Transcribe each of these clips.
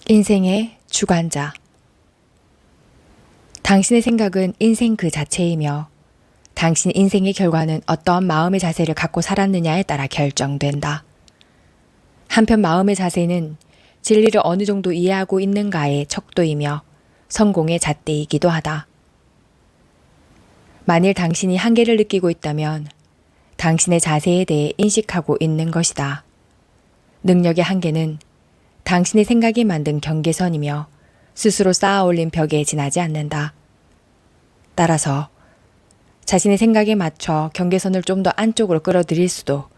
인생의 주관자. 당신의 생각은 인생 그 자체이며 당신 인생의 결과는 어떠한 마음의 자세를 갖고 살았느냐에 따라 결정된다. 한편 마음의 자세는 진리를 어느 정도 이해하고 있는가의 척도이며 성공의 잣대이기도 하다. 만일 당신이 한계를 느끼고 있다면 당신의 자세에 대해 인식하고 있는 것이다. 능력의 한계는 당신의 생각이 만든 경계선이며 스스로 쌓아 올린 벽에 지나지 않는다. 따라서 자신의 생각에 맞춰 경계선을 좀 더 안쪽으로 끌어들일 수도,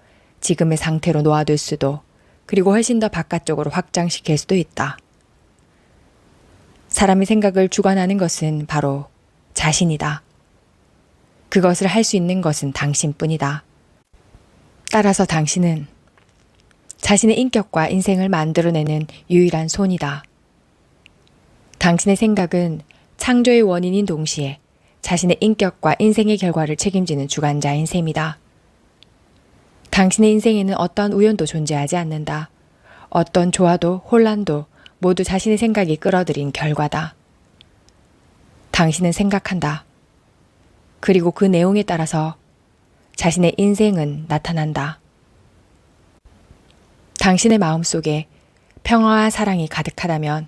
지금의 상태로 놓아둘 수도, 그리고 훨씬 더 바깥쪽으로 확장시킬 수도 있다. 사람의 생각을 주관하는 것은 바로 자신이다. 그것을 할 수 있는 것은 당신뿐이다. 따라서 당신은 자신의 인격과 인생을 만들어내는 유일한 손이다. 당신의 생각은 창조의 원인인 동시에 자신의 인격과 인생의 결과를 책임지는 주관자인 셈이다. 당신의 인생에는 어떠한 우연도 존재하지 않는다. 어떤 조화도 혼란도 모두 자신의 생각이 끌어들인 결과다. 당신은 생각한다. 그리고 그 내용에 따라서 자신의 인생은 나타난다. 당신의 마음속에 평화와 사랑이 가득하다면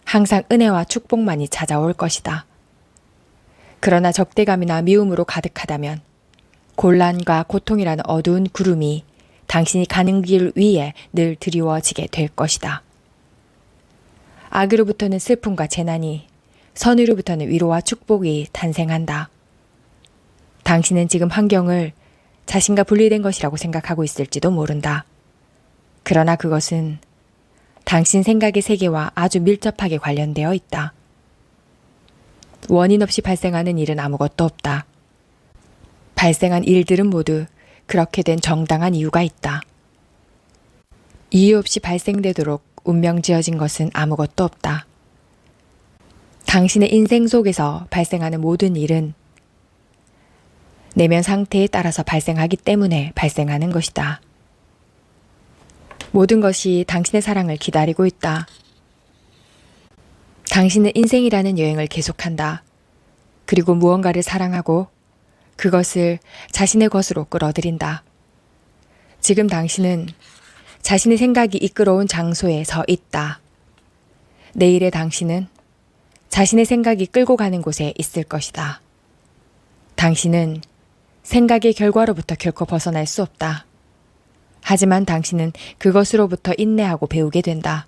항상 은혜와 축복만이 찾아올 것이다. 그러나 적대감이나 미움으로 가득하다면 곤란과 고통이라는 어두운 구름이 당신이 가는 길 위에 늘 드리워지게 될 것이다. 악으로부터는 슬픔과 재난이, 선의로부터는 위로와 축복이 탄생한다. 당신은 지금 환경을 자신과 분리된 것이라고 생각하고 있을지도 모른다. 그러나 그것은 당신 생각의 세계와 아주 밀접하게 관련되어 있다. 원인 없이 발생하는 일은 아무것도 없다. 발생한 일들은 모두 그렇게 된 정당한 이유가 있다. 이유 없이 발생되도록 운명 지어진 것은 아무것도 없다. 당신의 인생 속에서 발생하는 모든 일은 내면 상태에 따라서 발생하기 때문에 발생하는 것이다. 모든 것이 당신의 사랑을 기다리고 있다. 당신은 인생이라는 여행을 계속한다. 그리고 무언가를 사랑하고 그것을 자신의 것으로 끌어들인다. 지금 당신은 자신의 생각이 이끌어온 장소에 서 있다. 내일의 당신은 자신의 생각이 끌고 가는 곳에 있을 것이다. 당신은 생각의 결과로부터 결코 벗어날 수 없다. 하지만 당신은 그것으로부터 인내하고 배우게 된다.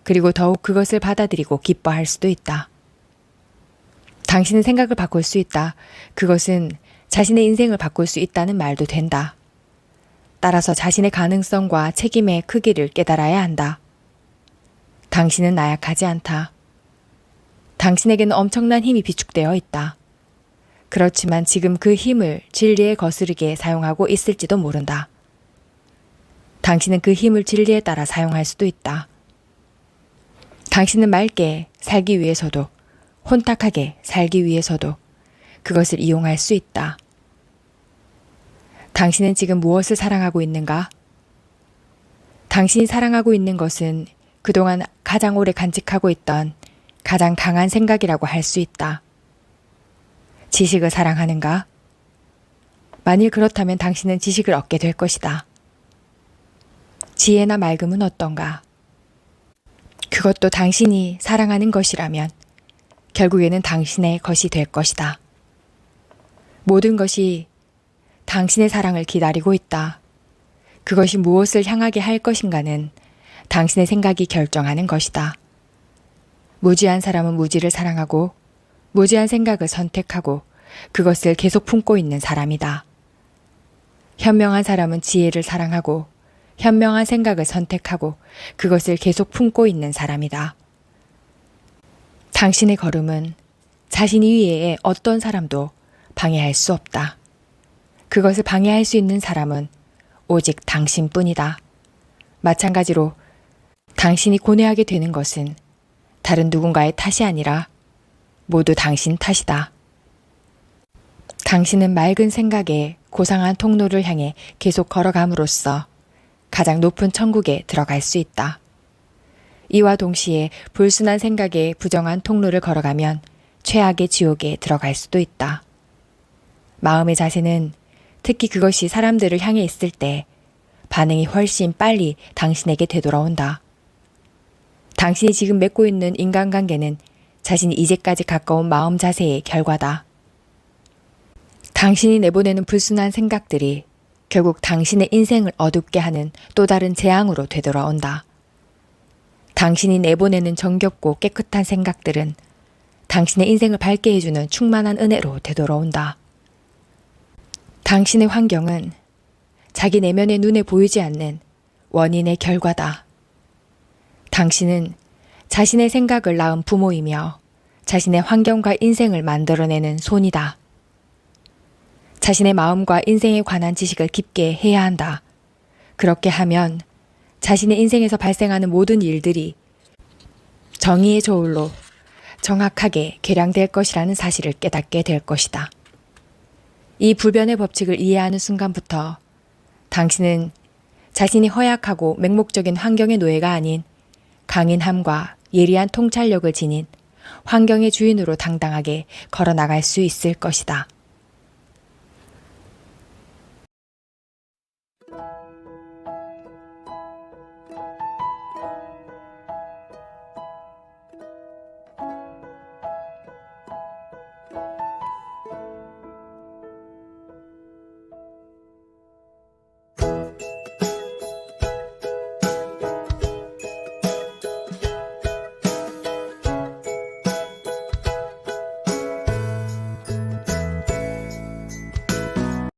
그리고 더욱 그것을 받아들이고 기뻐할 수도 있다. 당신은 생각을 바꿀 수 있다. 그것은 자신의 인생을 바꿀 수 있다는 말도 된다. 따라서 자신의 가능성과 책임의 크기를 깨달아야 한다. 당신은 나약하지 않다. 당신에게는 엄청난 힘이 비축되어 있다. 그렇지만 지금 그 힘을 진리에 거스르게 사용하고 있을지도 모른다. 당신은 그 힘을 진리에 따라 사용할 수도 있다. 당신은 맑게 살기 위해서도 혼탁하게 살기 위해서도 그것을 이용할 수 있다. 당신은 지금 무엇을 사랑하고 있는가? 당신이 사랑하고 있는 것은 그동안 가장 오래 간직하고 있던 가장 강한 생각이라고 할 수 있다. 지식을 사랑하는가? 만일 그렇다면 당신은 지식을 얻게 될 것이다. 지혜나 맑음은 어떤가? 그것도 당신이 사랑하는 것이라면 결국에는 당신의 것이 될 것이다. 모든 것이 당신의 사랑을 기다리고 있다. 그것이 무엇을 향하게 할 것인가는 당신의 생각이 결정하는 것이다. 무지한 사람은 무지를 사랑하고 무지한 생각을 선택하고 그것을 계속 품고 있는 사람이다. 현명한 사람은 지혜를 사랑하고 현명한 생각을 선택하고 그것을 계속 품고 있는 사람이다. 당신의 걸음은 자신 이외에 어떤 사람도 방해할 수 없다. 그것을 방해할 수 있는 사람은 오직 당신뿐이다. 마찬가지로 당신이 고뇌하게 되는 것은 다른 누군가의 탓이 아니라 모두 당신 탓이다. 당신은 맑은 생각에 고상한 통로를 향해 계속 걸어감으로써 가장 높은 천국에 들어갈 수 있다. 이와 동시에 불순한 생각에 부정한 통로를 걸어가면 최악의 지옥에 들어갈 수도 있다. 마음의 자세는 특히 그것이 사람들을 향해 있을 때 반응이 훨씬 빨리 당신에게 되돌아온다. 당신이 지금 맺고 있는 인간관계는 자신이 이제까지 가까운 마음 자세의 결과다. 당신이 내보내는 불순한 생각들이 결국 당신의 인생을 어둡게 하는 또 다른 재앙으로 되돌아온다. 당신이 내보내는 정겹고 깨끗한 생각들은 당신의 인생을 밝게 해주는 충만한 은혜로 되돌아온다. 당신의 환경은 자기 내면의 눈에 보이지 않는 원인의 결과다. 당신은 자신의 생각을 낳은 부모이며 자신의 환경과 인생을 만들어내는 손이다. 자신의 마음과 인생에 관한 지식을 깊게 해야 한다. 그렇게 하면 자신의 인생에서 발생하는 모든 일들이 정의의 저울로 정확하게 계량될 것이라는 사실을 깨닫게 될 것이다. 이 불변의 법칙을 이해하는 순간부터 당신은 자신이 허약하고 맹목적인 환경의 노예가 아닌 강인함과 예리한 통찰력을 지닌 환경의 주인으로 당당하게 걸어나갈 수 있을 것이다.